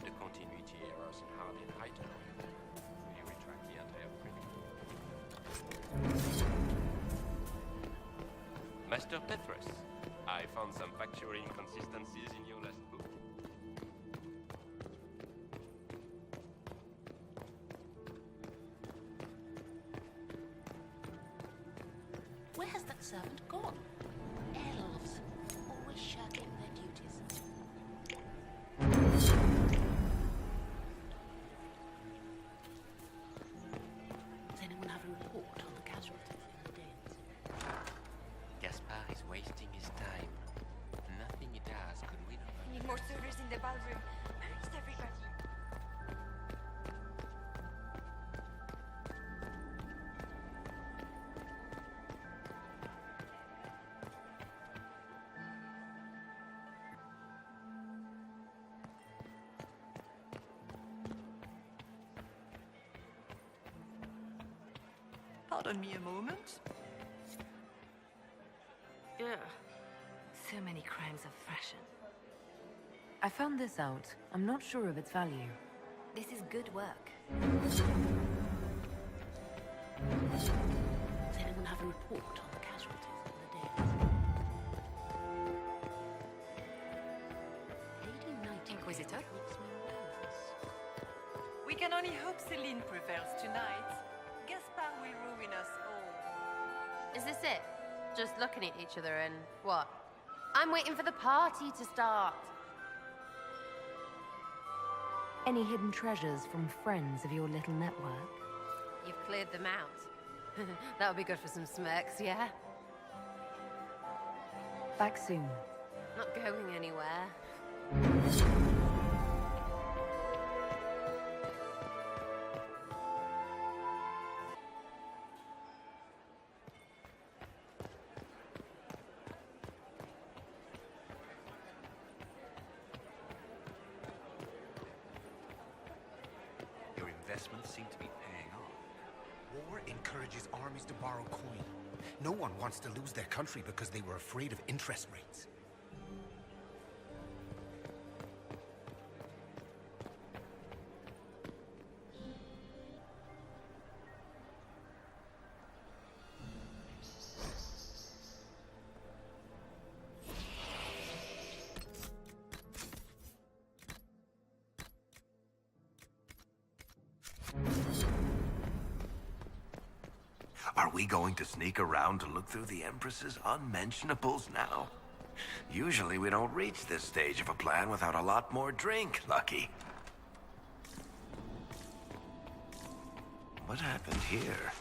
The continuity errors in Hardin heighten. Will you retract the entire print? Master Petrus, I found some factual inconsistencies in your last book. Where has that servant gone? Elves, always shirking their duties. Does anyone have a report on the casualties in the Danes? Gaspar is wasting his time. Nothing he does could win over. We need more servers in the ballroom. Where is everybody? Pardon me a moment. Ugh. So many crimes of fashion. I found this out. I'm not sure of its value. This is good work. Does anyone have a report on the casualties in the Danes? Lady Nightingale Inquisitor? makes me nervous. We can only hope Celine prevails tonight. Gaspar will ruin us all. Is this it? Just looking at each other and what? I'm waiting for the party to start. Any hidden treasures from friends of your little network? You've cleared them out. That'll be good for some smirks, yeah? Back soon. Not going anywhere. Your investments seem to be paying off. War encourages armies to borrow coin. No one wants to lose their country because they were afraid of interest rates. Are we going to sneak around to look through the Empress's unmentionables now? Usually we don't reach this stage of a plan without a lot more drink, Lucky. What happened here?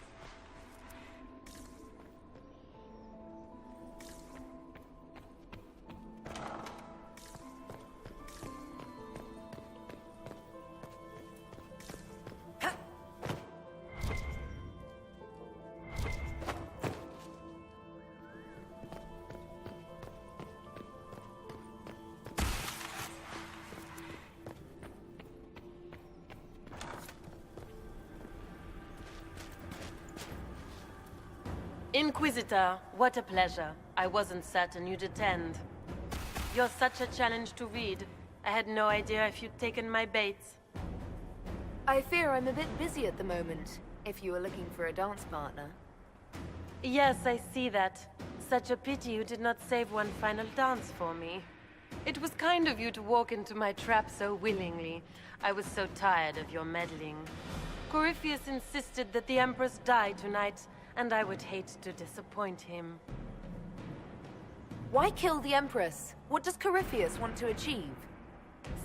Inquisitor, what a pleasure. I wasn't certain you'd attend. You're such a challenge to read. I had no idea if you'd taken my bait. I fear I'm a bit busy at the moment, if you were looking for a dance partner. Yes, I see that. Such a pity you did not save one final dance for me. It was kind of you to walk into my trap so willingly. I was so tired of your meddling. Corypheus insisted that the Empress die tonight, and I would hate to disappoint him. Why kill the Empress? What does Corypheus want to achieve?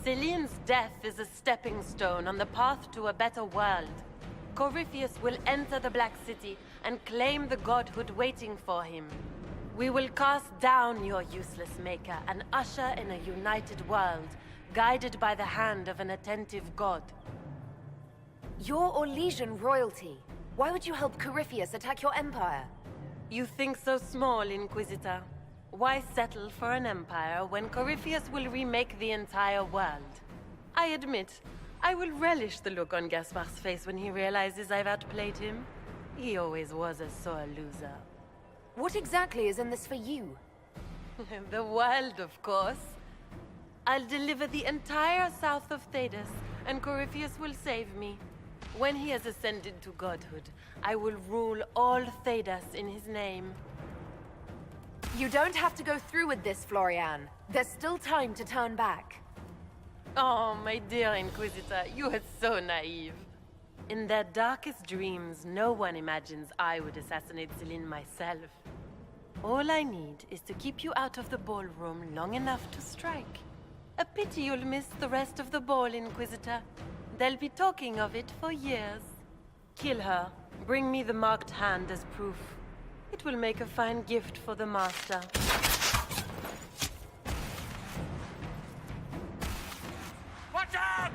Celine's death is a stepping stone on the path to a better world. Corypheus will enter the Black City and claim the godhood waiting for him. We will cast down your useless maker and usher in a united world, guided by the hand of an attentive god. You're Orlesian royalty. Why would you help Corypheus attack your empire? You think so small, Inquisitor. Why settle for an empire when Corypheus will remake the entire world? I admit, I will relish the look on Gaspar's face when he realizes I've outplayed him. He always was a sore loser. What exactly is in this for you? The world, of course. I'll deliver the entire south of Thedas, and Corypheus will save me. When he has ascended to godhood, I will rule all Thedas in his name. You don't have to go through with this, Florian. There's still time to turn back. Oh, my dear Inquisitor, you are so naive. In their darkest dreams, no one imagines I would assassinate Celine myself. All I need is to keep you out of the ballroom long enough to strike. A pity you'll miss the rest of the ball, Inquisitor. They'll be talking of it for years. Kill her. Bring me the marked hand as proof. It will make a fine gift for the Master. Watch out!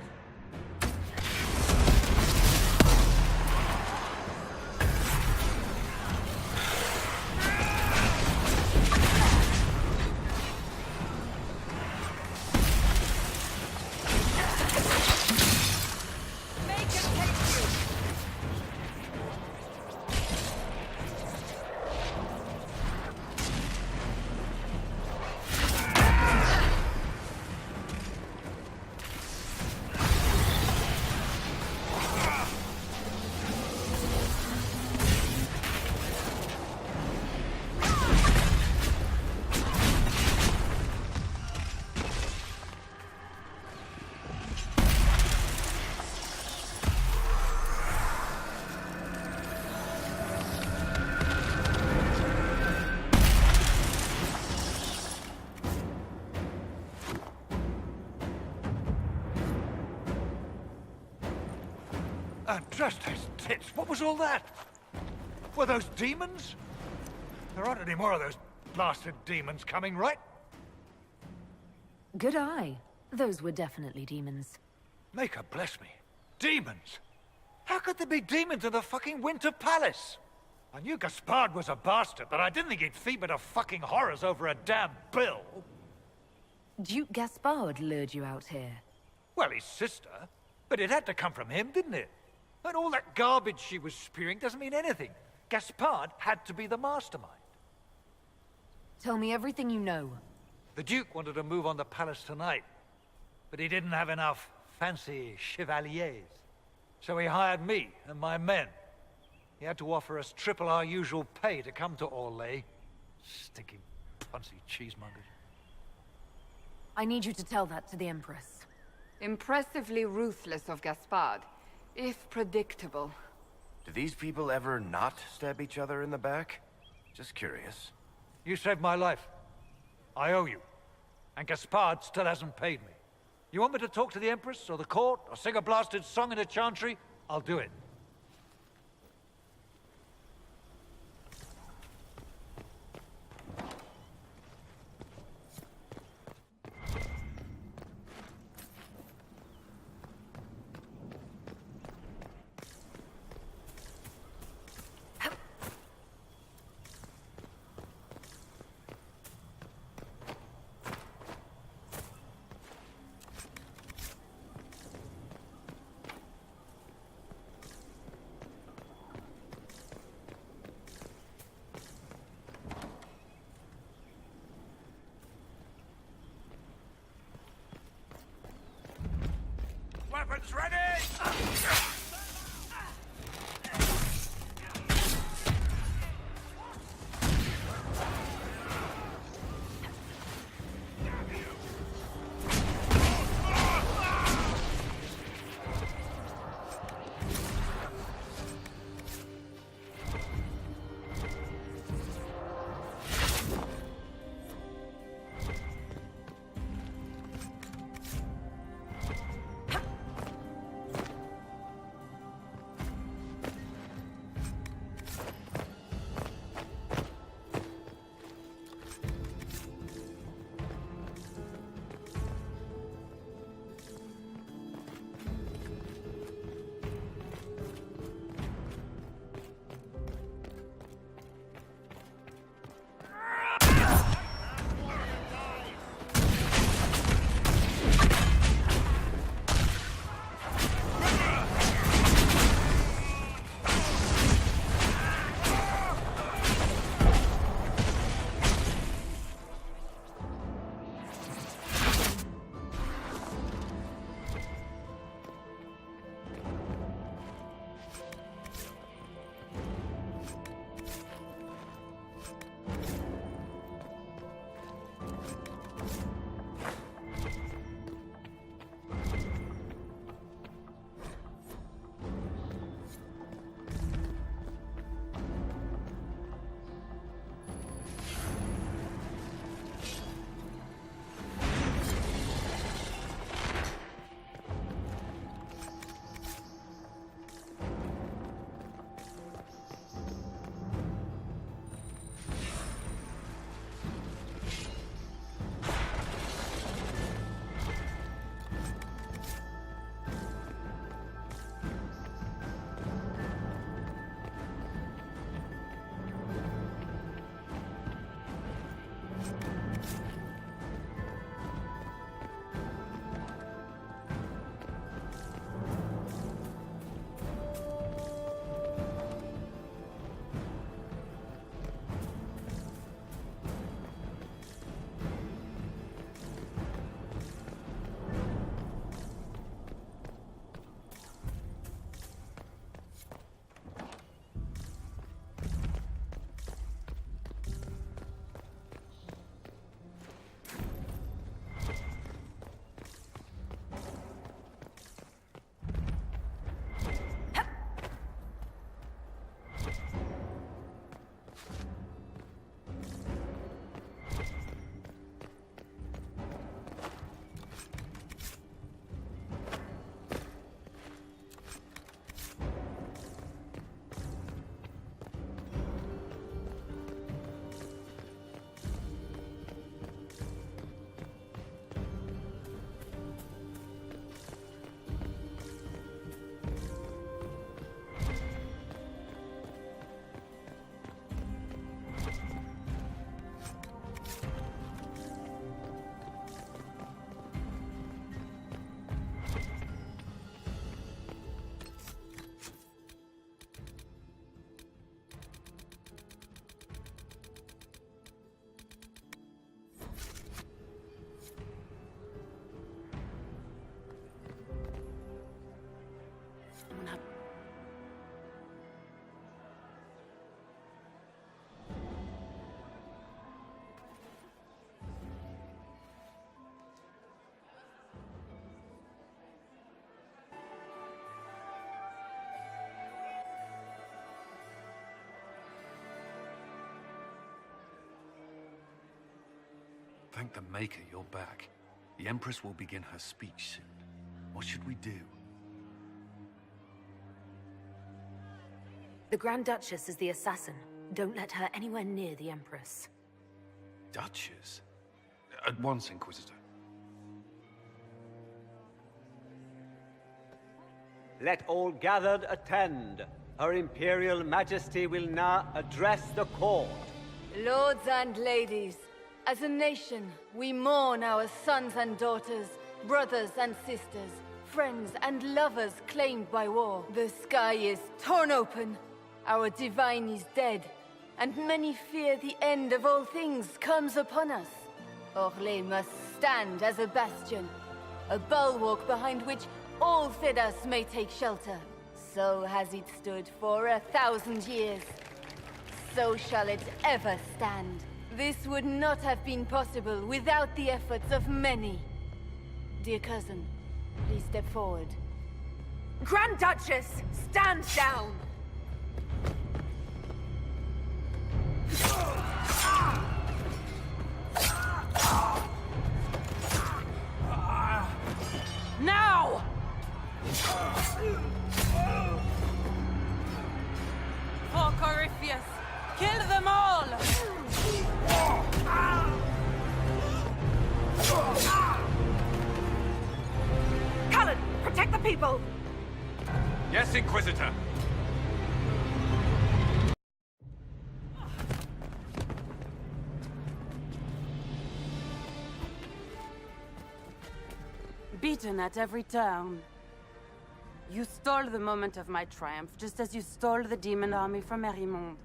Just his tits. What was all that? Were those demons? There aren't any more of those blasted demons coming, right? Good eye. Those were definitely demons. Maker bless me. Demons? How could there be demons in the fucking Winter Palace? I knew Gaspard was a bastard, but I didn't think he'd feed me to fucking horrors over a damn bill. Duke Gaspard lured you out here. Well, his sister. But it had to come from him, didn't it? And all that garbage she was spewing doesn't mean anything. Gaspard had to be the mastermind. Tell me everything you know. The Duke wanted to move on the palace tonight, but he didn't have enough fancy chevaliers. So he hired me and my men. He had to offer us triple our usual pay to come to Orlais. Stinking, punsy cheesemongers. I need you to tell that to the Empress. Impressively ruthless of Gaspard, if predictable. Do these people ever not stab each other in the back? Just curious. You saved my life. I owe you. And Gaspard still hasn't paid me. You want me to talk to the Empress, or the court, or sing a blasted song in a chantry? I'll do it. Weapons ready! Thank the Maker you're back. The Empress will begin her speech soon. What should we do? The Grand Duchess is the assassin. Don't let her anywhere near the Empress. Duchess? At once, Inquisitor. Let all gathered attend. Her Imperial Majesty will now address the court. Lords and ladies, as a nation, we mourn our sons and daughters, brothers and sisters, friends and lovers claimed by war. The sky is torn open. Our divine is dead, and many fear the end of all things comes upon us. Orlais must stand as a bastion, a bulwark behind which all Thedas may take shelter. So has it stood for 1,000 years. So shall it ever stand. This would not have been possible without the efforts of many. Dear cousin, please step forward. Grand Duchess, stand down! Now! For Corypheus, kill them all! Cullen, protect the people! Yes, Inquisitor! Beaten at every turn. You stole the moment of my triumph, just as you stole the demon army from Merimonde.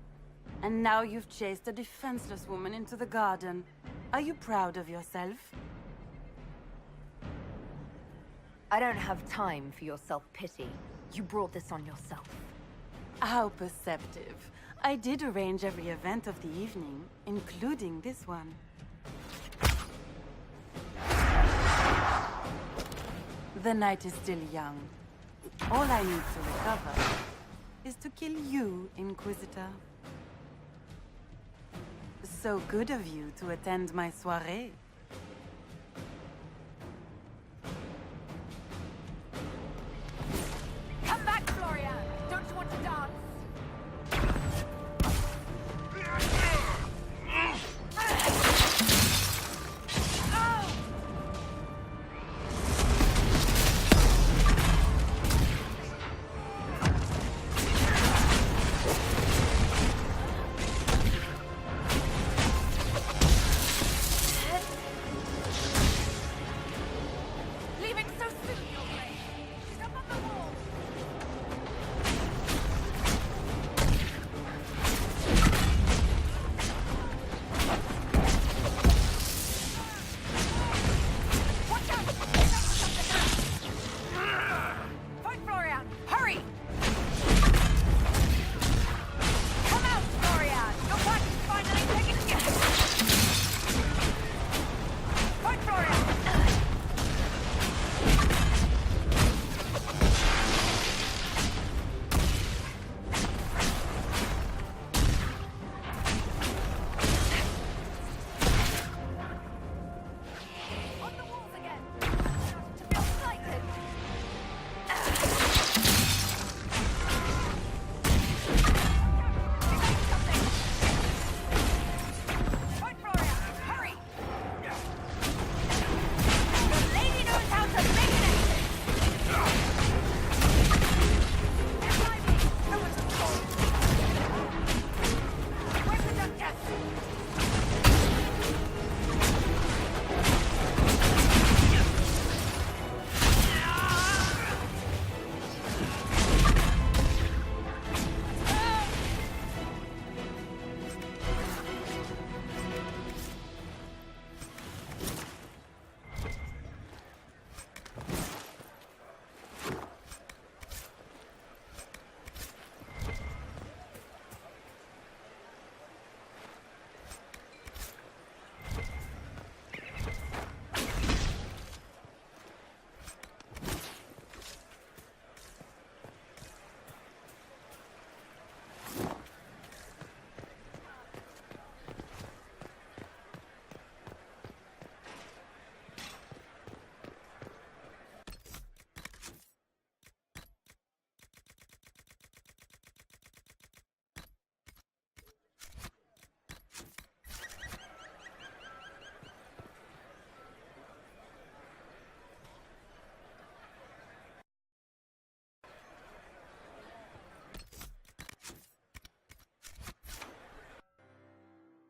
And now you've chased a defenseless woman into the garden. Are you proud of yourself? I don't have time for your self-pity. You brought this on yourself. How perceptive. I did arrange every event of the evening, including this one. The night is still young. All I need to recover is to kill you, Inquisitor. So good of you to attend my soirée. Come back, Florian! Don't you want to dance?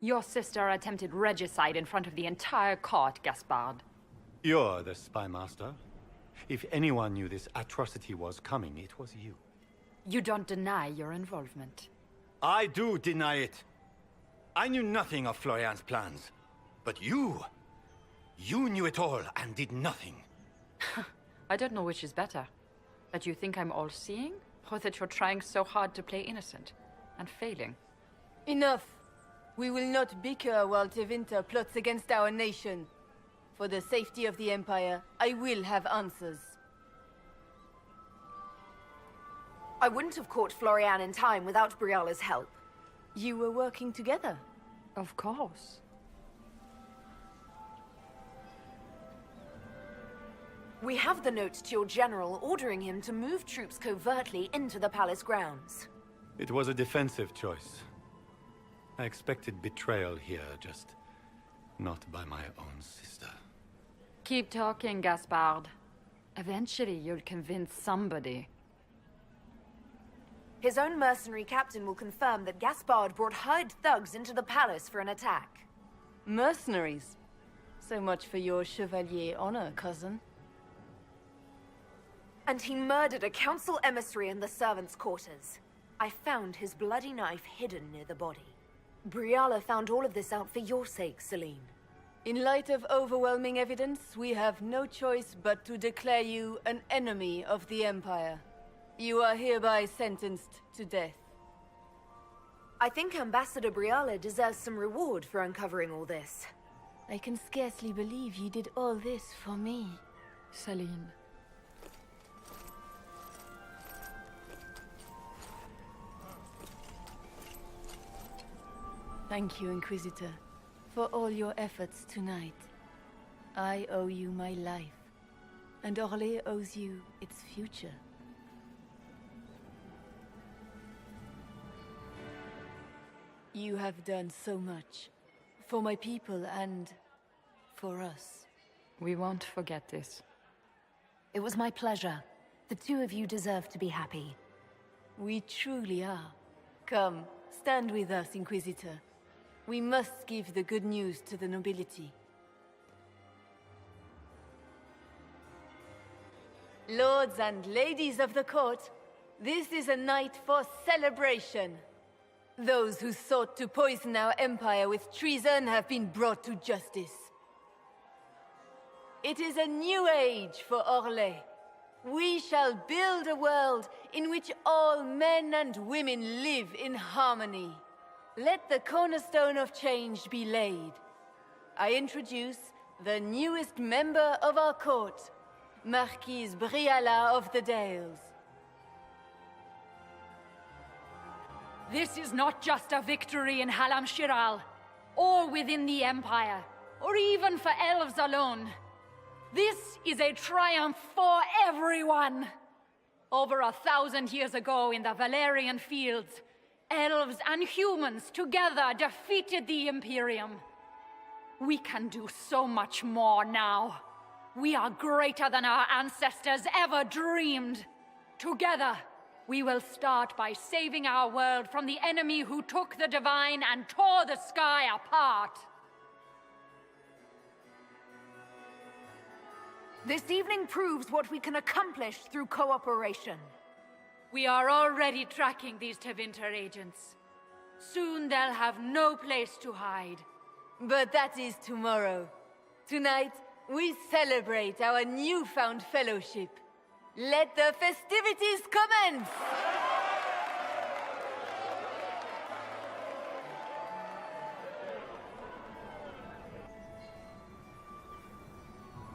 Your sister attempted regicide in front of the entire court, Gaspard. You're the spy master. If anyone knew this atrocity was coming, it was you. You don't deny your involvement. I do deny it. I knew nothing of Florian's plans. But you knew it all and did nothing. I don't know which is better. That you think I'm all-seeing, or that you're trying so hard to play innocent, and failing. Enough. We will not bicker while Tevinter plots against our nation. For the safety of the Empire, I will have answers. I wouldn't have caught Florian in time without Briala's help. You were working together? Of course. We have the note to your general ordering him to move troops covertly into the palace grounds. It was a defensive choice. I expected betrayal here, just not by my own sister. Keep talking, Gaspard. Eventually, you'll convince somebody. His own mercenary captain will confirm that Gaspard brought hired thugs into the palace for an attack. Mercenaries? So much for your chevalier honor, cousin. And he murdered a council emissary in the servants' quarters. I found his bloody knife hidden near the body. Briala found all of this out for your sake, Celine. In light of overwhelming evidence, we have no choice but to declare you an enemy of the Empire. You are hereby sentenced to death. I think Ambassador Briala deserves some reward for uncovering all this. I can scarcely believe you did all this for me. Celine. Thank you, Inquisitor, for all your efforts tonight. I owe you my life, and Orlais owes you its future. You have done so much, for my people and for us. We won't forget this. It was my pleasure. The two of you deserve to be happy. We truly are. Come, stand with us, Inquisitor. We must give the good news to the nobility. Lords and ladies of the court, this is a night for celebration. Those who sought to poison our empire with treason have been brought to justice. It is a new age for Orlais. We shall build a world in which all men and women live in harmony. Let the cornerstone of change be laid. I introduce the newest member of our court, Marquise Briala of the Dales. This is not just a victory in Halam Shiral, or within the Empire, or even for elves alone. This is a triumph for everyone! Over 1,000 years ago in the Valerian fields, elves and humans together defeated the Imperium. We can do so much more now. We are greater than our ancestors ever dreamed. Together, we will start by saving our world from the enemy who took the divine and tore the sky apart. This evening proves what we can accomplish through cooperation. We are already tracking these Tevinter agents. Soon they'll have no place to hide. But that is tomorrow. Tonight, we celebrate our newfound fellowship. Let the festivities commence!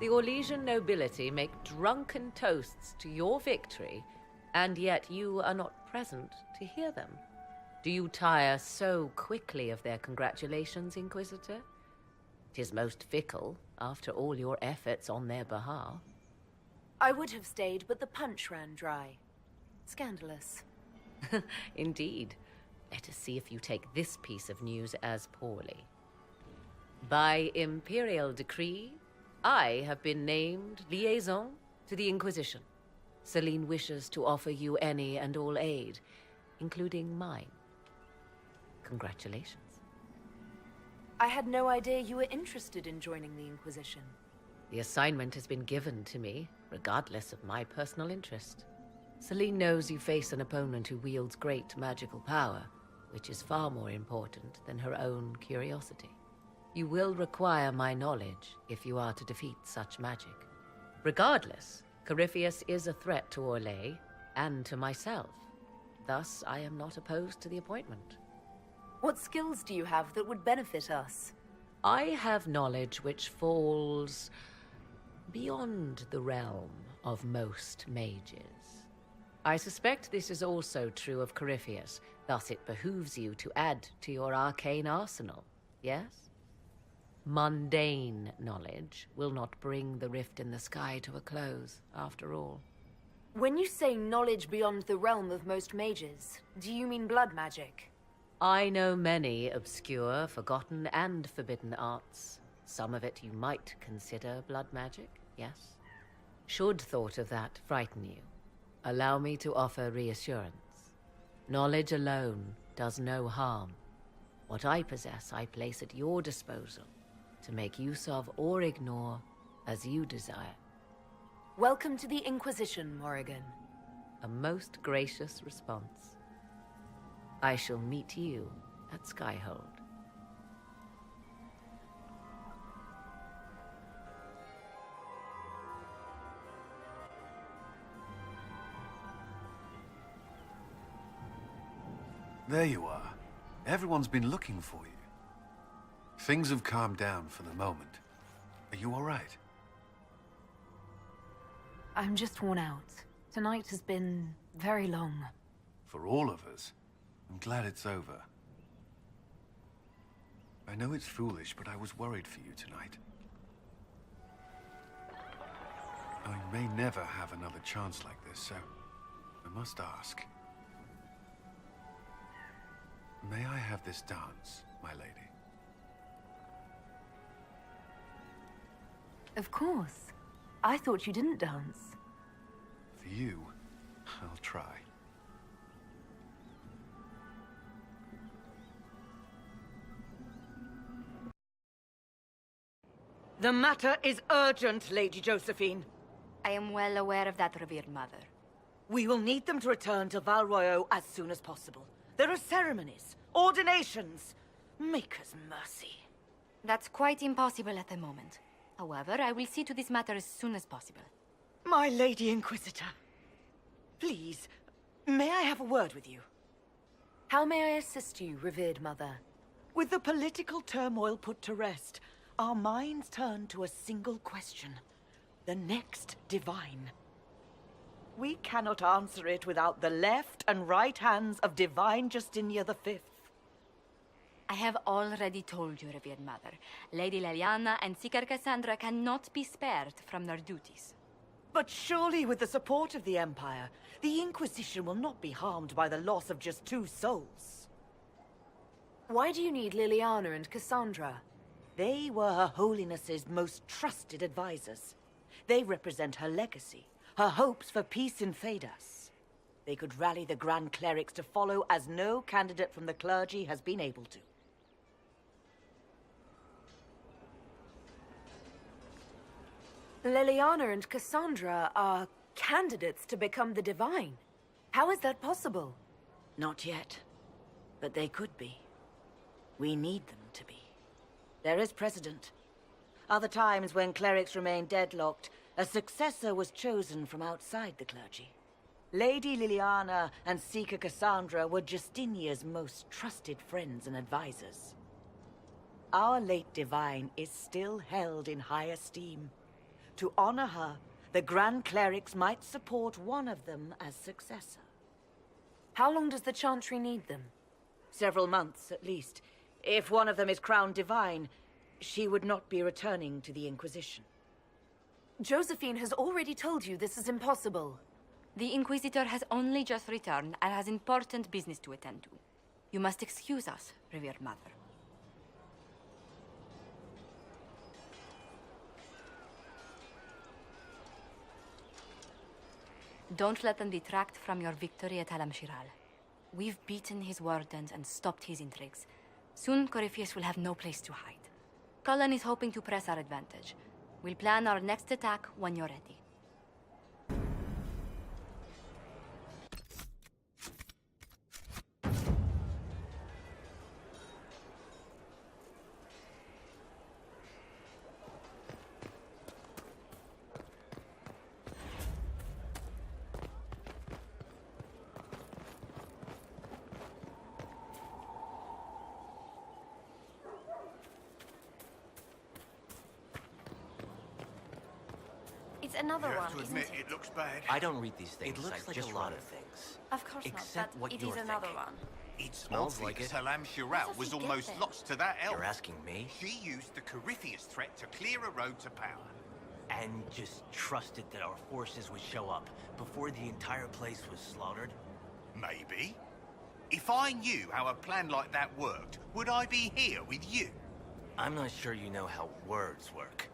The Orlesian nobility make drunken toasts to your victory, and yet you are not present to hear them. Do you tire so quickly of their congratulations, Inquisitor? 'Tis most fickle, after all your efforts on their behalf. I would have stayed, but the punch ran dry. Scandalous. Indeed. Let us see if you take this piece of news as poorly. By imperial decree, I have been named liaison to the Inquisition. Celine wishes to offer you any and all aid, including mine. Congratulations. I had no idea you were interested in joining the Inquisition. The assignment has been given to me, regardless of my personal interest. Celine knows you face an opponent who wields great magical power, which is far more important than her own curiosity. You will require my knowledge if you are to defeat such magic. Regardless, Corypheus is a threat to Orlais and to myself. Thus, I am not opposed to the appointment. What skills do you have that would benefit us? I have knowledge which falls beyond the realm of most mages. I suspect this is also true of Corypheus, thus it behooves you to add to your arcane arsenal, yes? Mundane knowledge will not bring the rift in the sky to a close, after all. When you say knowledge beyond the realm of most mages, do you mean blood magic? I know many obscure, forgotten, and forbidden arts. Some of it you might consider blood magic, yes? Should thought of that frighten you, allow me to offer reassurance. Knowledge alone does no harm. What I possess, I place at your disposal to make use of or ignore as you desire. Welcome to the Inquisition, Morrigan. A most gracious response. I shall meet you at Skyhold. There you are. Everyone's been looking for you. Things have calmed down for the moment. Are you all right? I'm just worn out. Tonight has been very long. For all of us. I'm glad it's over. I know it's foolish, but I was worried for you tonight. I may never have another chance like this, so I must ask. May I have this dance, my lady? Of course. I thought you didn't dance. For you, I'll try. The matter is urgent, Lady Josephine. I am well aware of that, revered mother. We will need them to return to Val Royeaux as soon as possible. There are ceremonies, ordinations. Make us mercy. That's quite impossible at the moment. However, I will see to this matter as soon as possible. My Lady Inquisitor, please, may I have a word with you? How may I assist you, revered mother? With the political turmoil put to rest, our minds turn to a single question. The next divine. We cannot answer it without the left and right hands of Divine Justinia V. I have already told you, revered mother. Lady Leliana and Seeker Cassandra cannot be spared from their duties. But surely with the support of the Empire, the Inquisition will not be harmed by the loss of just 2 souls. Why do you need Liliana and Cassandra? They were Her Holiness's most trusted advisors. They represent her legacy, her hopes for peace in Thedas. They could rally the Grand Clerics to follow as no candidate from the clergy has been able to. Liliana and Cassandra are candidates to become the Divine. How is that possible? Not yet. But they could be. We need them to be. There is precedent. Other times when clerics remained deadlocked, a successor was chosen from outside the clergy. Lady Liliana and Seeker Cassandra were Justinia's most trusted friends and advisors. Our late Divine is still held in high esteem. To honor her, the Grand Clerics might support one of them as successor. How long does the Chantry need them? Several months, at least. If one of them is crowned Divine, she would not be returning to the Inquisition. Josephine has already told you this is impossible. The Inquisitor has only just returned and has important business to attend to. You must excuse us, revered mother. Don't let them detract from your victory at Alam Shiral. We've beaten his wardens and stopped his intrigues, Soon, Corypheus will have no place to hide. Cullen is hoping to press our advantage. We'll plan our next attack when you're ready. It's another You one, have to isn't admit, it? it looks bad. I don't read these things. It looks I like just a lot run of it. things. Of course Except not, what but it you're is another thinking. one. It Smells smells like it. Salam Shiral was he get almost there? lost to that elf. You're asking me? She used the Corypheus threat to clear a road to power. And just trusted that our forces would show up before the entire place was slaughtered? Maybe. If I knew how a plan like that worked, would I be here with you? I'm not sure you know how words work.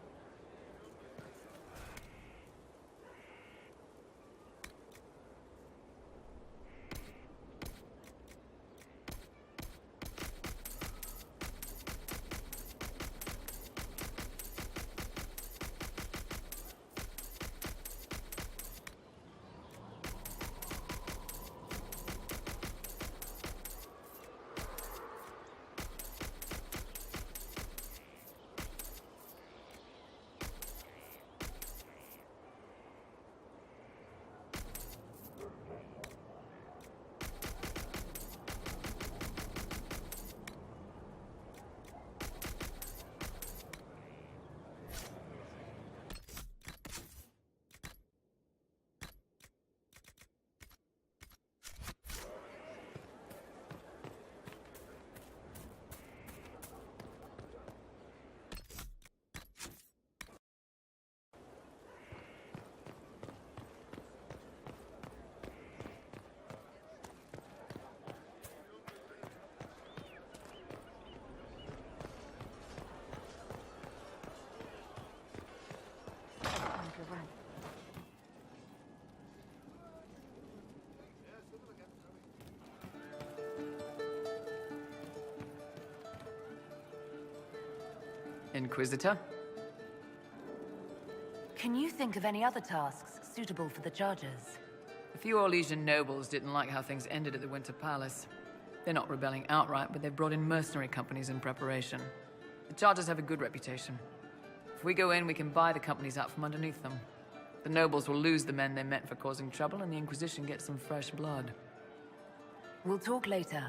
Inquisitor? Can you think of any other tasks suitable for the Chargers? A few Orlesian nobles didn't like how things ended at the Winter Palace. They're not rebelling outright, but they've brought in mercenary companies in preparation. The Chargers have a good reputation. If we go in, we can buy the companies out from underneath them. The nobles will lose the men they meant for causing trouble, and the Inquisition gets some fresh blood. We'll talk later.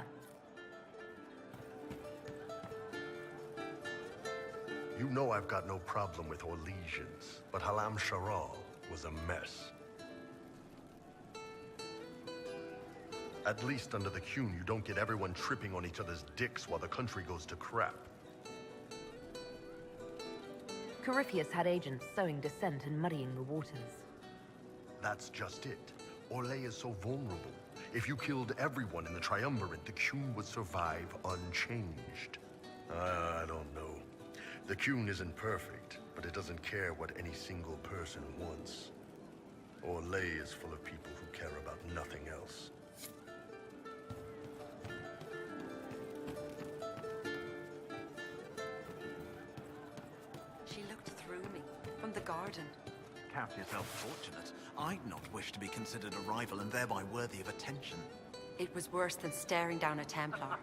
You know I've got no problem with Orlesians, but Halam Sharal was a mess. At least under the Qun, you don't get everyone tripping on each other's dicks while the country goes to crap. Corypheus had agents sowing dissent and muddying the waters. That's just it. Orlais is so vulnerable. If you killed everyone in the Triumvirate, the Qun would survive unchanged. I don't know. The Qun isn't perfect, but it doesn't care what any single person wants. Orlais is full of people who care about nothing else. She looked through me, from the garden. Count yourself fortunate. I'd not wish to be considered a rival and thereby worthy of attention. It was worse than staring down a Templar.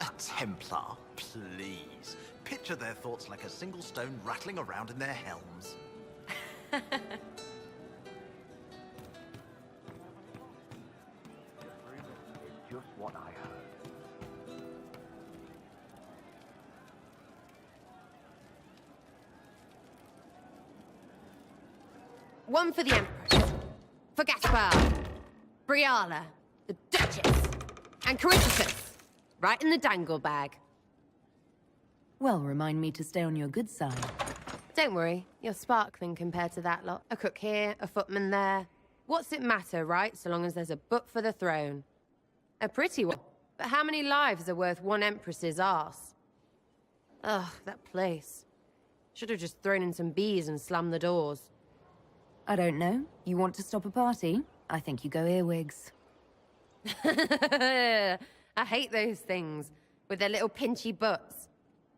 A Templar? Please. Picture their thoughts like a single stone rattling around in their helms. Just what I heard. One for the Empress. For Gaspar. Briala. The Duchess. And Corypheus. Right in the dangle bag. Well, remind me to stay on your good side. Don't worry, you're sparkling compared to that lot. A cook here, a footman there. What's it matter, right? So long as there's a butt for the throne. A pretty one. But how many lives are worth one Empress's arse? Ugh, that place. Should have just thrown in some bees and slammed the doors. I don't know. You want to stop a party? I think you go earwigs. I hate those things. with their little pinchy butts.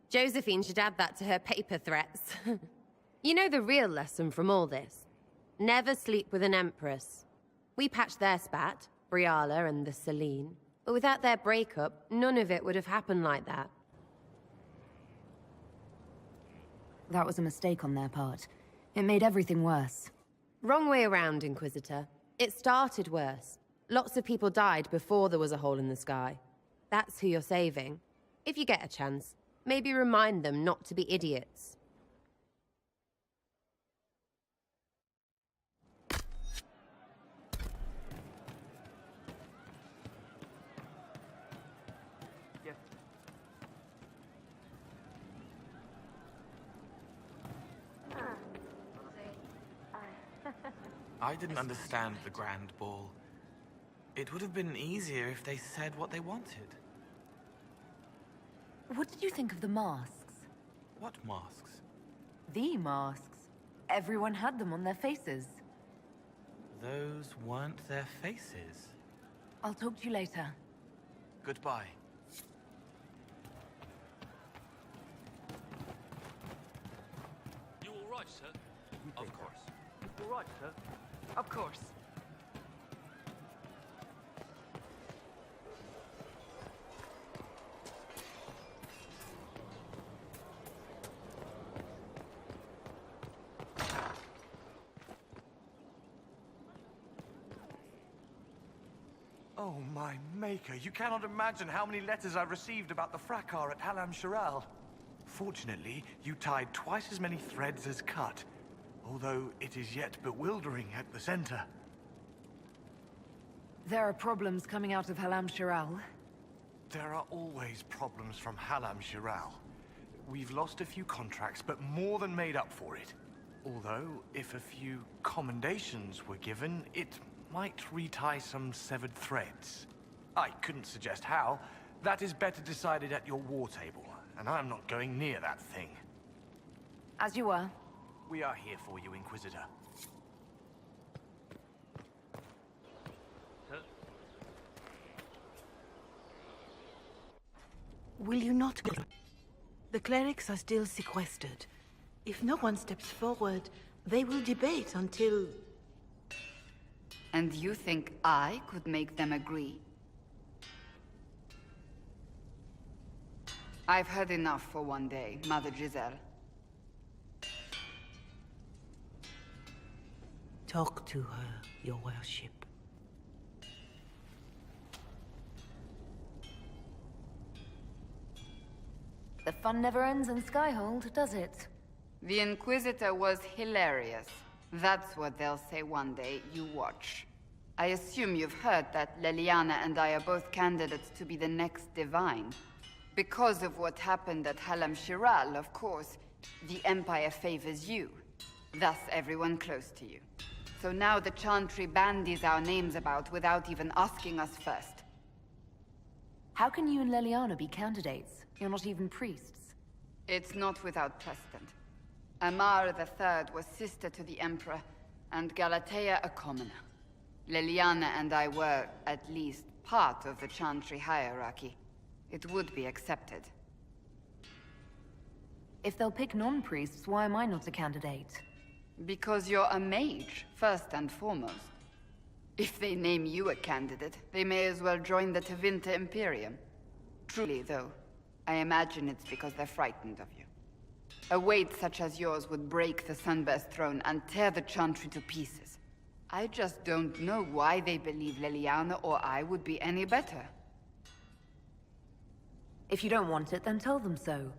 Josephine should add that to her paper threats. You know the real lesson from all this? Never sleep with an empress. We patched their spat, Briala and the Celine, but without their breakup, none of it would have happened like that. That was a mistake on their part. It made everything worse. Wrong way around, Inquisitor. It started worse. Lots of people died before there was a hole in the sky. That's who you're saving. If you get a chance, maybe remind them not to be idiots. I didn't understand the Grand Ball. It would have been easier if they said what they wanted. What did you think of the masks? What masks? The masks. Everyone had them on their faces. Those weren't their faces. I'll talk to you later. Goodbye. You all right, sir? Of course. All right, sir. Of course. Oh, my maker, you cannot imagine how many letters I've received about the fracas at Halam Shiral. Fortunately, you tied twice as many threads as cut, although it is yet bewildering at the center. There are problems coming out of Halam Shiral. There are always problems from Halam Shiral. We've lost a few contracts, but more than made up for it. Although, if a few commendations were given, it might retie some severed threads. I couldn't suggest how. That is better decided at your war table, and I'm not going near that thing. As you were. We are here for you, Inquisitor. Will you not go? The clerics are still sequestered. If no one steps forward, they will debate until... And you think I could make them agree? I've had enough for one day, Mother Giselle. Talk to her, your worship. The fun never ends in Skyhold, does it? The Inquisitor was hilarious. That's what they'll say one day, you watch. I assume you've heard that Leliana and I are both candidates to be the next Divine. Because of what happened at Halam Shiral, of course, the Empire favors you. Thus everyone close to you. So now the Chantry bandies our names about without even asking us first. How can you and Leliana be candidates? You're not even priests. It's not without precedent. Amar III was sister to the Emperor, and Galatea a commoner. Leliana and I were, at least, part of the Chantry hierarchy. It would be accepted. If they'll pick non-priests, why am I not a candidate? Because you're a mage, first and foremost. If they name you a candidate, they may as well join the Tevinter Imperium. Truly, though, I imagine it's because they're frightened of you. A weight such as yours would break the Sunburst throne and tear the Chantry to pieces. I just don't know why they believe Leliana or I would be any better. If you don't want it, then tell them so.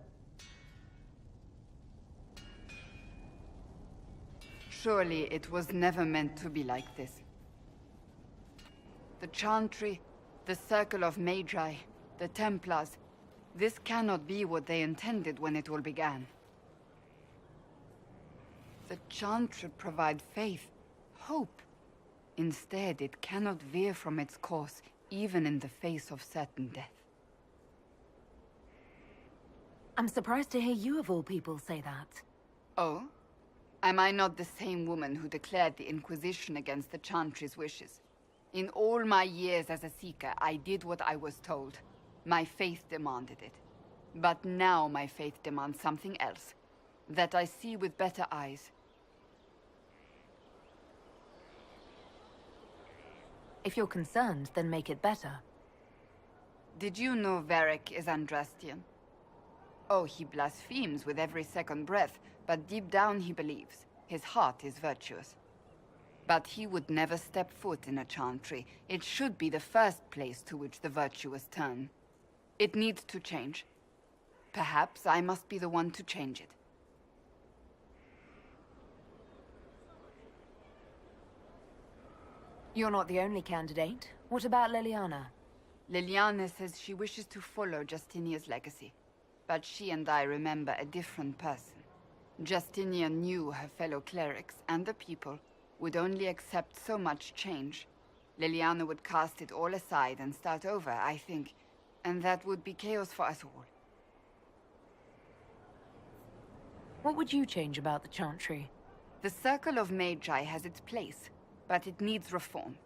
Surely it was never meant to be like this. The Chantry, the Circle of Magi, the Templars, this cannot be what they intended when it all began. The chant should provide faith, hope. Instead, it cannot veer from its course, even in the face of certain death. I'm surprised to hear you of all people say that. Oh? Am I not the same woman who declared the Inquisition against the Chantry's wishes? In all my years as a Seeker, I did what I was told. My faith demanded it. But now my faith demands something else. That I see with better eyes. If you're concerned, then make it better. Did you know Varric is Andrastian? Oh, he blasphemes with every second breath, but deep down he believes. His heart is virtuous. But he would never step foot in a chantry. It should be the first place to which the virtuous turn. It needs to change. Perhaps I must be the one to change it. You're not the only candidate. What about Leliana? Leliana says she wishes to follow Justinia's legacy. But she and I remember a different person. Justinia knew her fellow clerics and the people would only accept so much change. Leliana would cast it all aside and start over, I think. And that would be chaos for us all. What would you change about the Chantry? The Circle of Magi has its place, but it needs reform.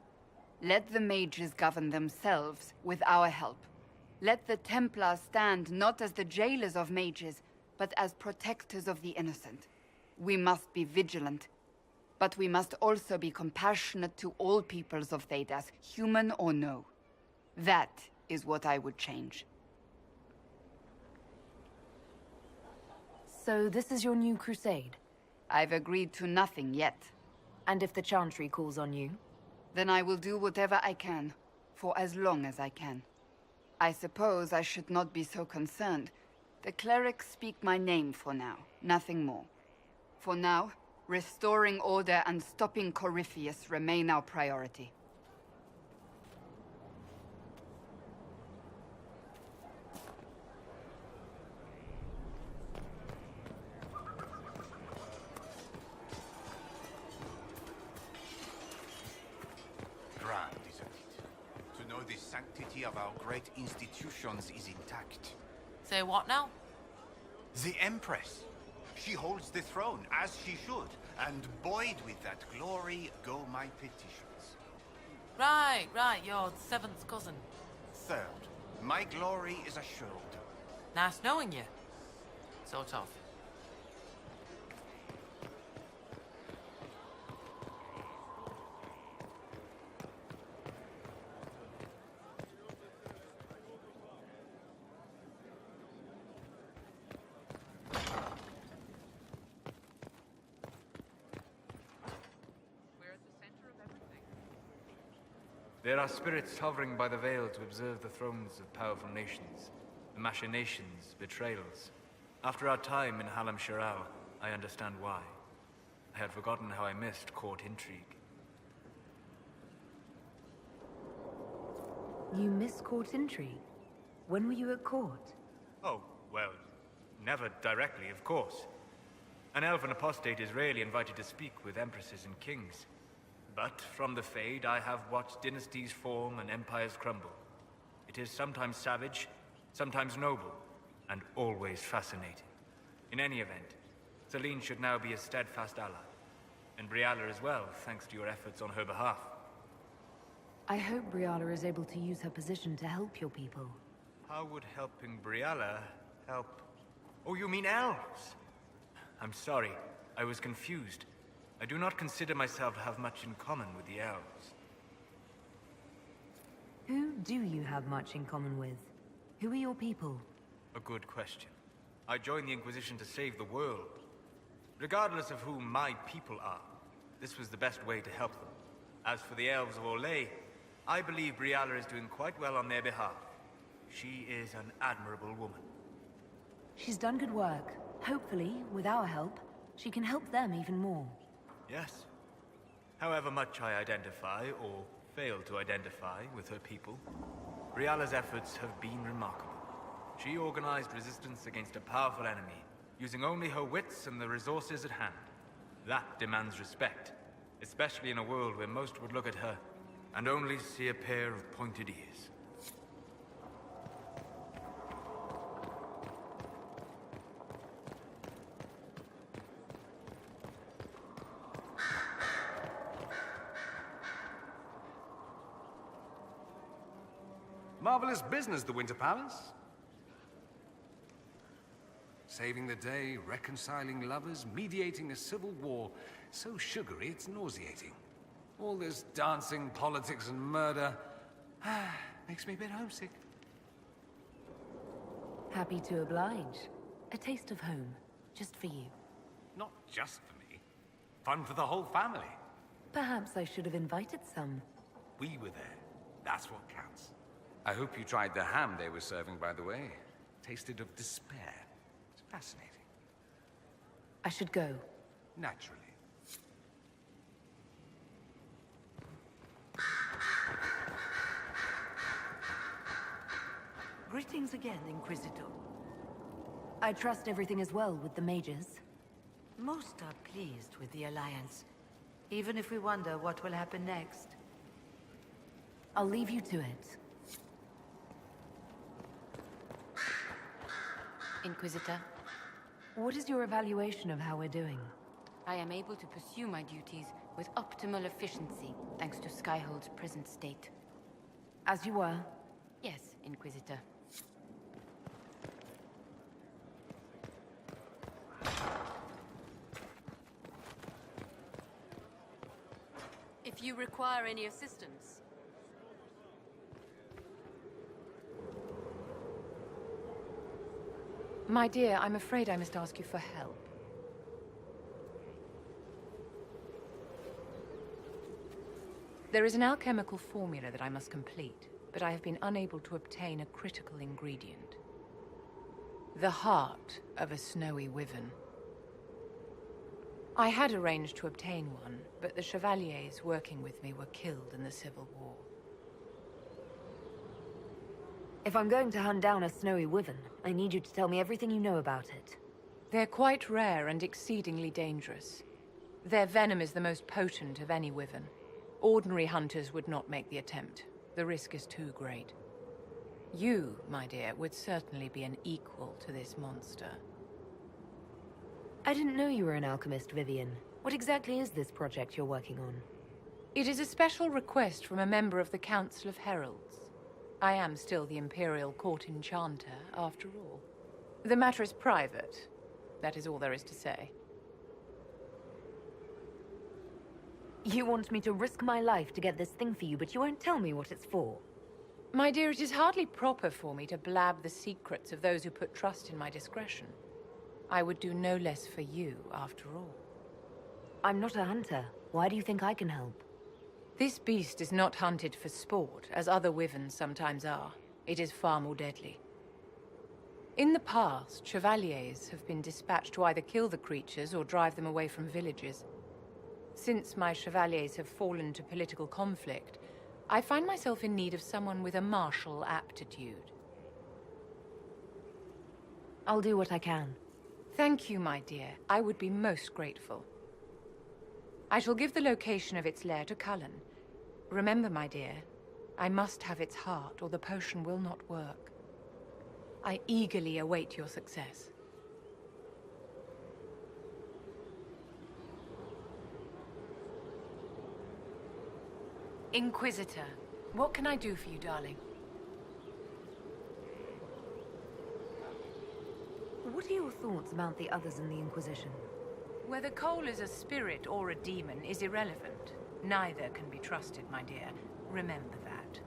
Let the mages govern themselves with our help. Let the Templars stand not as the jailers of mages, but as protectors of the innocent. We must be vigilant, but we must also be compassionate to all peoples of Thedas, human or no. That is what I would change. So this is your new crusade? I've agreed to nothing yet. And if the Chantry calls on you? Then I will do whatever I can, for as long as I can. I suppose I should not be so concerned. The clerics speak my name for now, nothing more. For now, restoring order and stopping Corypheus remain our priority. Grand, isn't it? To know the sanctity of our great institutions is intact. Say what now? The Empress. She holds the throne, as she should. And buoyed with that glory go my petitions. Right, you're seventh cousin. Third, my glory is assured. Nice knowing you. Sort of. There are spirits hovering by the veil to observe the thrones of powerful nations, the machinations, betrayals. After our time in Halam Shiral, I understand why. I had forgotten how I missed court intrigue. You miss court intrigue? When were you at court? Oh, well, never directly, of course. An elven apostate is rarely invited to speak with empresses and kings. But from the Fade, I have watched dynasties form and empires crumble. It is sometimes savage, sometimes noble, and always fascinating. In any event, Celine should now be a steadfast ally. And Briala as well, thanks to your efforts on her behalf. I hope Briala is able to use her position to help your people. How would helping Briala help? Oh, you mean elves? I'm sorry, I was confused. I do not consider myself to have much in common with the elves. Who do you have much in common with? Who are your people? A good question. I joined the Inquisition to save the world. Regardless of who my people are, this was the best way to help them. As for the elves of Orlais, I believe Briala is doing quite well on their behalf. She is an admirable woman. She's done good work. Hopefully, with our help, she can help them even more. Yes. However much I identify, or fail to identify, with her people, Briala's efforts have been remarkable. She organized resistance against a powerful enemy, using only her wits and the resources at hand. That demands respect, especially in a world where most would look at her and only see a pair of pointed ears. Marvelous business, the Winter Palace. Saving the day, reconciling lovers, mediating a civil war. So sugary, it's nauseating. All this dancing, politics, and murder makes me a bit homesick. Happy to oblige. A taste of home, just for you. Not just for me. Fun for the whole family. Perhaps I should have invited some. We were there. That's what counts. I hope you tried the ham they were serving, by the way. Tasted of despair. It's fascinating. I should go. Naturally. Greetings again, Inquisitor. I trust everything is well with the mages. Most are pleased with the Alliance, even if we wonder what will happen next. I'll leave you to it. Inquisitor, What is your evaluation of how we're doing? I am able to pursue my duties with optimal efficiency, thanks to Skyhold's present state. As you were? Yes, Inquisitor. If you require any assistance. My dear, I'm afraid I must ask you for help. There is an alchemical formula that I must complete, but I have been unable to obtain a critical ingredient. The heart of a snowy wyvern. I had arranged to obtain one, but the chevaliers working with me were killed in the Civil War. If I'm going to hunt down a snowy wyvern, I need you to tell me everything you know about it. They're quite rare and exceedingly dangerous. Their venom is the most potent of any wyvern. Ordinary hunters would not make the attempt. The risk is too great. You, my dear, would certainly be an equal to this monster. I didn't know you were an alchemist, Vivian. What exactly is this project you're working on? It is a special request from a member of the Council of Heralds. I am still the Imperial Court Enchanter, after all. The matter is private. That is all there is to say. You want me to risk my life to get this thing for you, but you won't tell me what it's for. My dear, it is hardly proper for me to blab the secrets of those who put trust in my discretion. I would do no less for you, after all. I'm not a hunter. Why do you think I can help? This beast is not hunted for sport, as other wyverns sometimes are. It is far more deadly. In the past, chevaliers have been dispatched to either kill the creatures or drive them away from villages. Since my chevaliers have fallen to political conflict, I find myself in need of someone with a martial aptitude. I'll do what I can. Thank you, my dear. I would be most grateful. I shall give the location of its lair to Cullen. Remember, my dear, I must have its heart, or the potion will not work. I eagerly await your success. Inquisitor, what can I do for you, darling? What are your thoughts about the others in the Inquisition? Whether Cole is a spirit or a demon is irrelevant. Neither can be trusted, my dear. Remember that.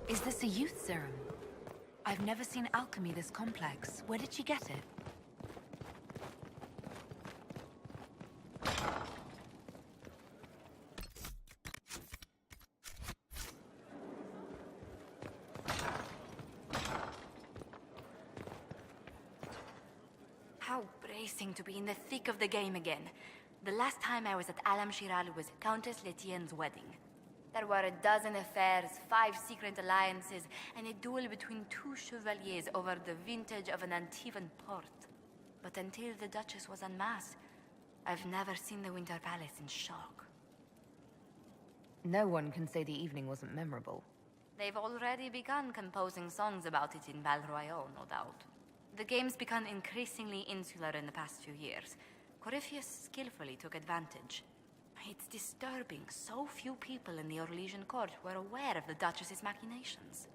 Is this a youth serum? I've never seen alchemy this complex. Where did she get it? How bracing to be in the thick of the game again. The last time I was at Alam Shiral was Countess Letienne's wedding. There were a dozen affairs, 5 secret alliances, and a duel between 2 chevaliers over the vintage of an Antivan port. But until the Duchess was unmasked, I've never seen the Winter Palace in shock. No one can say the evening wasn't memorable. They've already begun composing songs about it in Battle Royale, no doubt. The game's become increasingly insular in the past few years. Corypheus skillfully took advantage. It's disturbing so few people in the Orlesian court were aware of the Duchess's machinations.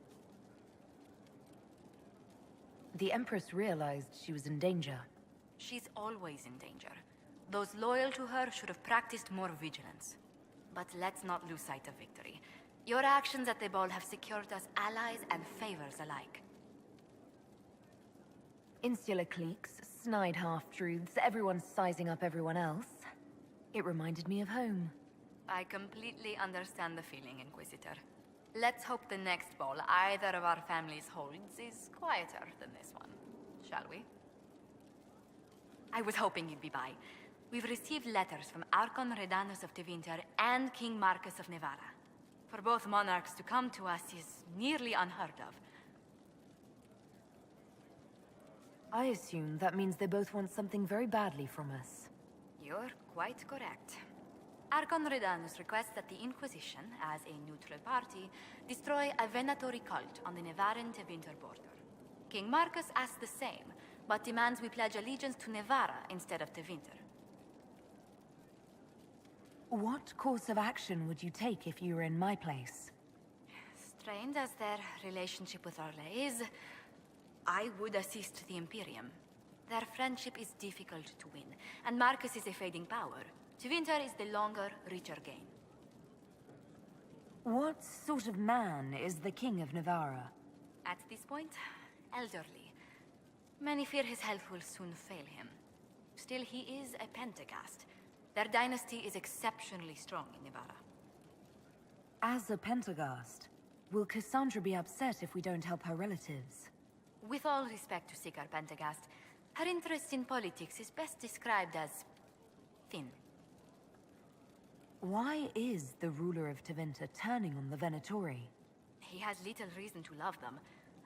The Empress realized she was in danger. She's always in danger. Those loyal to her should have practiced more vigilance. But let's not lose sight of victory. Your actions at the ball have secured us allies and favors alike. Insular cliques, snide half-truths, everyone sizing up everyone else. It reminded me of home. I completely understand the feeling, Inquisitor. Let's hope the next ball either of our families holds is quieter than this one, shall we? I was hoping you'd be by. We've received letters from Archon Redanus of Tevinter and King Marcus of Nevada. For both monarchs to come to us is nearly unheard of. I assume that means they both want something very badly from us. You're quite correct. Archon Redanus requests that the Inquisition, as a neutral party, destroy a Venatori cult on the Nevaran-Tevinter border. King Marcus asks the same, but demands we pledge allegiance to Nevara instead of Tevinter. What course of action would you take if you were in my place? Strained as their relationship with Orlais is, I would assist the Imperium. Their friendship is difficult to win, and Marcus is a fading power. Tevinter is the longer, richer gain. What sort of man is the King of Navarra? At this point, elderly. Many fear his health will soon fail him. Still, he is a Pentagast. Their dynasty is exceptionally strong in Navarra. As a Pentagast, will Cassandra be upset if we don't help her relatives? With all respect to Sigar Pentagast, her interest in politics is best described as thin. Why is the ruler of Tevinter turning on the Venatori? He has little reason to love them.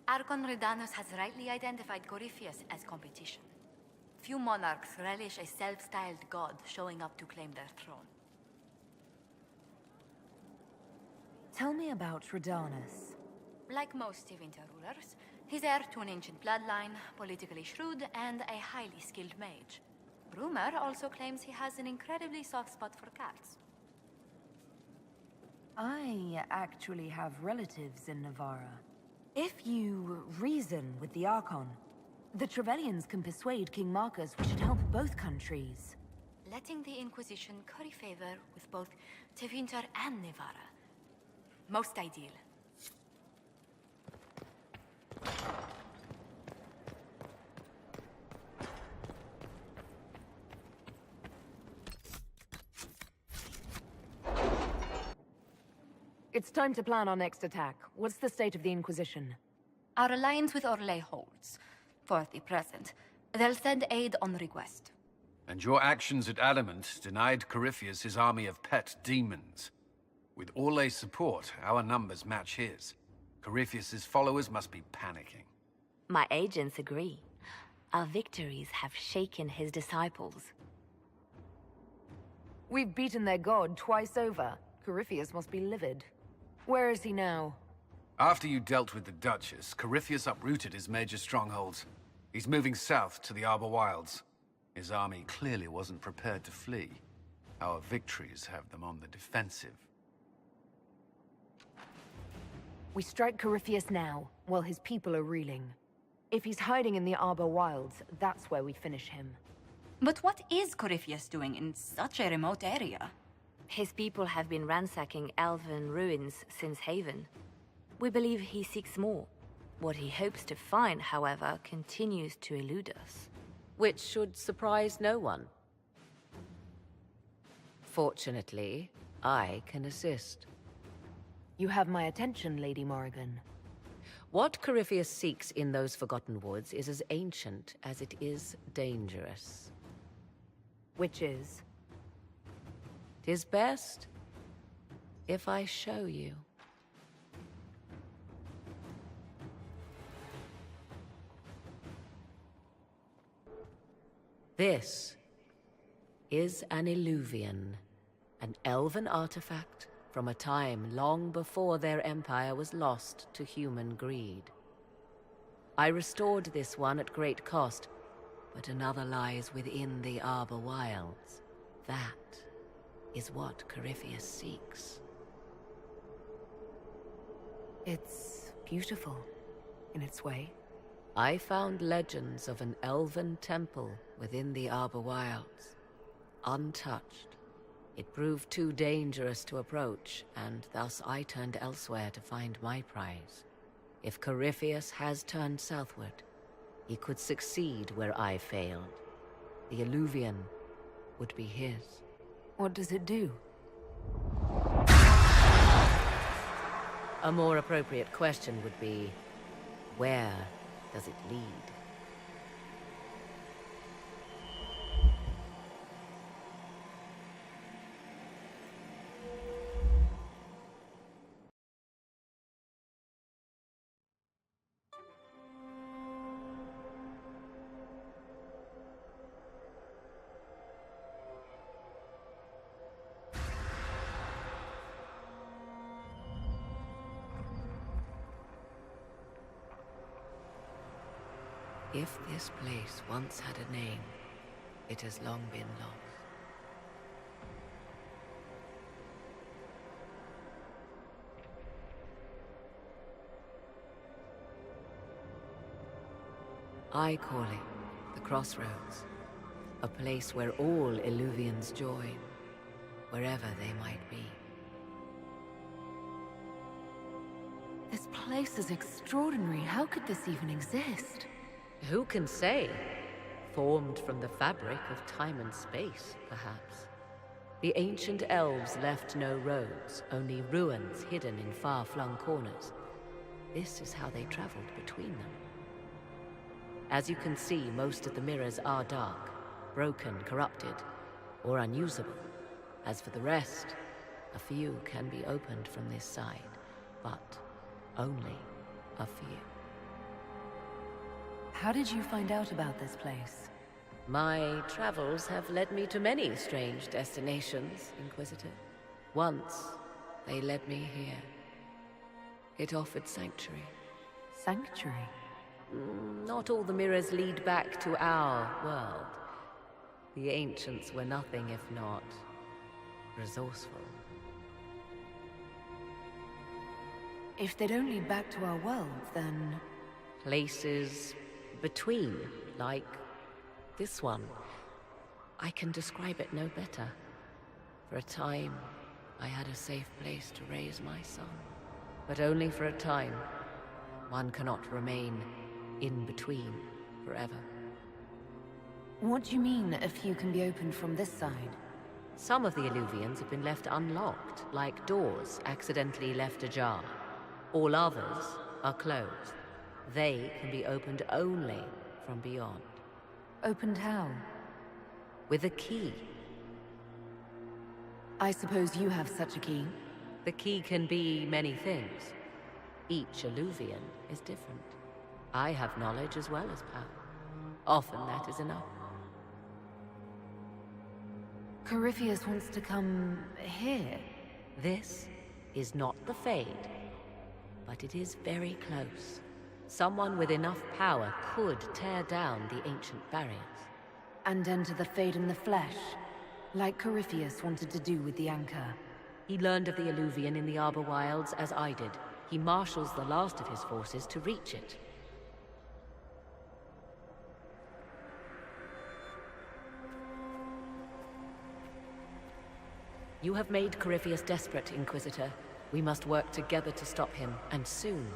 Archon Redanus has rightly identified Corypheus as competition. Few monarchs relish a self-styled god showing up to claim their throne. Tell me about Redanus. Like most Tevinter rulers, he's heir to an ancient bloodline, politically shrewd, and a highly skilled mage. Rumor also claims he has an incredibly soft spot for cats. I actually have relatives in Navarra. If you reason with the Archon, the Trevellians can persuade King Marcus we should help both countries. Letting the Inquisition curry favor with both Tevinter and Navarra. Most ideal. It's time to plan our next attack. What's the state of the Inquisition? Our alliance with Orlais holds. For the present. They'll send aid on request. And your actions at Adamant denied Corypheus his army of pet demons. With Orlais' support, our numbers match his. Corypheus's followers must be panicking. My agents agree. Our victories have shaken his disciples. We've beaten their god twice over. Corypheus must be livid. Where is he now? After you dealt with the Duchess, Corypheus uprooted his major strongholds. He's moving south to the Arbor Wilds. His army clearly wasn't prepared to flee. Our victories have them on the defensive. We strike Corypheus now, while his people are reeling. If he's hiding in the Arbor Wilds, that's where we finish him. But what is Corypheus doing in such a remote area? His people have been ransacking elven ruins since Haven. We believe he seeks more. What he hopes to find, however, continues to elude us. Which should surprise no one. Fortunately, I can assist. You have my attention, Lady Morrigan. What Corypheus seeks in those Forgotten Woods is as ancient as it is dangerous. Which is? 'Tis best if I show you. This is an Illuvian, an elven artifact from a time long before their empire was lost to human greed. I restored this one at great cost, but another lies within the Arbor Wilds. That is what Corypheus seeks. It's beautiful, in its way. I found legends of an elven temple within the Arbor Wilds, untouched. It proved too dangerous to approach, and thus I turned elsewhere to find my prize. If Corypheus has turned southward, he could succeed where I failed. The Illuvian would be his. What does it do? A more appropriate question would be, where does it lead? If this place once had a name, it has long been lost. I call it the Crossroads, a place where all Illuvians join, wherever they might be. This place is extraordinary. How could this even exist? Who can say? Formed from the fabric of time and space, perhaps. The ancient elves left no roads, only ruins hidden in far-flung corners. This is how they traveled between them. As you can see, most of the mirrors are dark, broken, corrupted, or unusable. As for the rest, a few can be opened from this side, but only a few. How did you find out about this place? My travels have led me to many strange destinations, Inquisitor. Once, they led me here. It offered sanctuary. Sanctuary? Not all the mirrors lead back to our world. The ancients were nothing if not resourceful. If they don't lead back to our world, then... Places between, like this one. I can describe it no better. For a time, I had a safe place to raise my son. But only for a time. One cannot remain in between forever. What do you mean, a few can be opened from this side? Some of the Illuvians have been left unlocked, like doors accidentally left ajar. All others are closed. They can be opened only from beyond. Opened how? With a key. I suppose you have such a key? The key can be many things. Each Illuvian is different. I have knowledge as well as power. Often that is enough. Corypheus wants to come here? This is not the Fade, but it is very close. Someone with enough power could tear down the ancient barriers. And enter the Fade in the flesh, like Corypheus wanted to do with the Anchor. He learned of the Illuvian in the Arbor Wilds as I did. He marshals the last of his forces to reach it. You have made Corypheus desperate, Inquisitor. We must work together to stop him, and soon.